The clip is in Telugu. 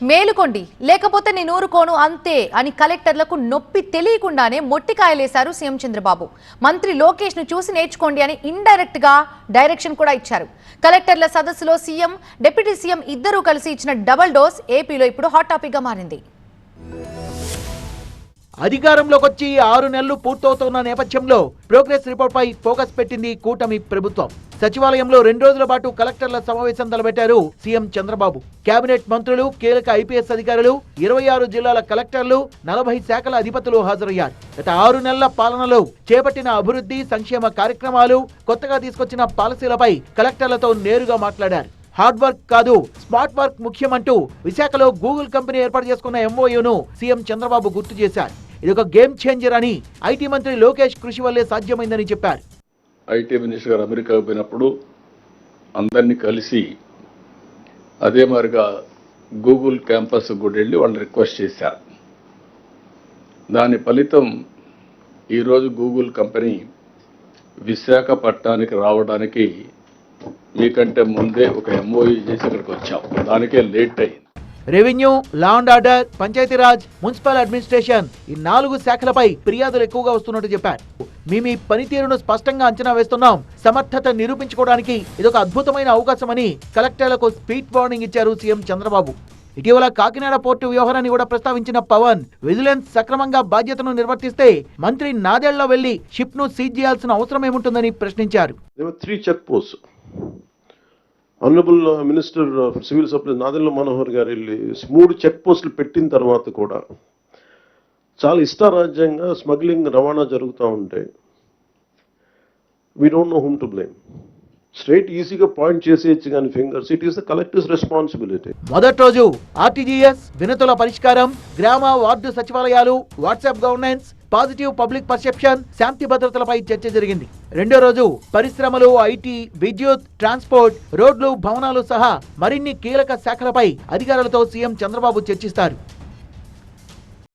మేలుకోండి లేకపోతే నేను ఊరుకోను అంతే అని కలెక్టర్లకు నొప్పి తెలియకుండానే మొట్టికాయలేశారు సీఎం చంద్రబాబు. మంత్రి లోకేష్ ను చూసి నేర్చుకోండి అని ఇండైరెక్ట్ గా డైరెక్షన్ కూడా ఇచ్చారు. కలెక్టర్ల సదస్సులో సీఎం, డిప్యూటీ సీఎం ఇద్దరూ కలిసి ఇచ్చిన డబుల్ డోస్ ఏపీలో ఇప్పుడు హాట్ టాపిక్ గా మారింది. అధికారంలోకి వచ్చి 6 నెలలు పూర్తవుతున్న నేపథ్యంలో ప్రోగ్రెస్ రిపోర్ట్ పై ఫోకస్ పెట్టింది కూటమి ప్రభుత్వం. సచివాలయంలో 2 రోజుల పాటు కలెక్టర్ల సమావేశం తలపెట్టారు సీఎం చంద్రబాబు. కేబినెట్ మంత్రులు, కీలక ఐపీఎస్ అధికారులు, 26 జిల్లాల కలెక్టర్లు, 40 శాఖల అధిపతులు హాజరయ్యారు. గత 6 నెలల పాలనలో చేపట్టిన అభివృద్ధి, సంక్షేమ కార్యక్రమాలు, కొత్తగా తీసుకొచ్చిన పాలసీలపై కలెక్టర్లతో నేరుగా మాట్లాడారు. హార్డ్ వర్క్ కాదు, స్మార్ట్ వర్క్ ముఖ్యమంటూ విశాఖలో గూగుల్ కంపెనీ ఏర్పాటు చేసుకున్న ఎంఓయూను సీఎం చంద్రబాబు గుర్తు చేశారు. ఇది ఒక గేమ్ చేంజర్ అని, ఐటీ మంత్రి లోకేష్ కృషి వల్లే సాధ్యమైందని చెప్పారు. ఐటీ మినిస్టర్ గారు అమెరికాకు పోయినప్పుడు అందరినీ కలిసి అదే మాదిరిగా గూగుల్ క్యాంపస్ కూడా వెళ్ళి వాళ్ళు రిక్వెస్ట్ చేశారు. దాని ఫలితం ఈరోజు గూగుల్ కంపెనీ విశాఖపట్నానికి రావడానికి మీకంటే ముందే ఒక ఎంఓయూ చేసి ఇక్కడికి వచ్చాం. దానికే లేట్ అయింది. Revenue, law and order, Panchayati Raj, municipal administration ఈ 4 శాఖలపై ఫిర్యాదులు ఎక్కువగా వస్తున్నట్టు చెప్పారు. మీ పనితీరును స్పష్టంగా అంచనా వేస్తున్నాం, సమర్థత నిరూపించుకోవడానికి ఇదొక అద్భుతమైన అవకాశమని కలెక్టర్లకు స్పీడ్ వార్నింగ్ ఇచ్చారు సీఎం చంద్రబాబు. ఇటీవల కాకినాడ పోర్టు వ్యవహారాన్ని కూడా ప్రస్తావించిన పవన్, విజిలెన్స్ సక్రమంగా బాధ్యతను నిర్వర్తిస్తే మంత్రి నాదేళ్లలో వెళ్లి షిప్ ను సీజ్ చేయాల్సిన అవసరం ఏముంటుందని ప్రశ్నించారు. Honourable minister of civil supplies Nadella Manohar గారు వెళ్ళి 3 చెక్ పోస్టులు పెట్టిన తర్వాత కూడా చాలా ఇష్టారాజ్యంగా స్మగ్లింగ్ రవాణా జరుగుతూ ఉంటే we don't know whom to blame. Straight ఈజీగా పాయింట్ చేసేయచ్చు కానీ fingers, it is the collector's responsibility. మొదటి రోజు ఆర్టీజీఎస్, వినతుల పరిష్కారం, గ్రామ వార్డు సచివాలయాలు, WhatsApp governance, positive public perception, శాంతి భద్రతలపై చర్చ జరిగింది. రెండో రోజు పరిశ్రమలు, ఐటీ, విద్యుత్, ట్రాన్స్పోర్ట్, రోడ్లు, భవనాలు సహా మరిన్ని కీలక శాఖలపై అధికారులతో సీఎం చంద్రబాబు చర్చిస్తారు.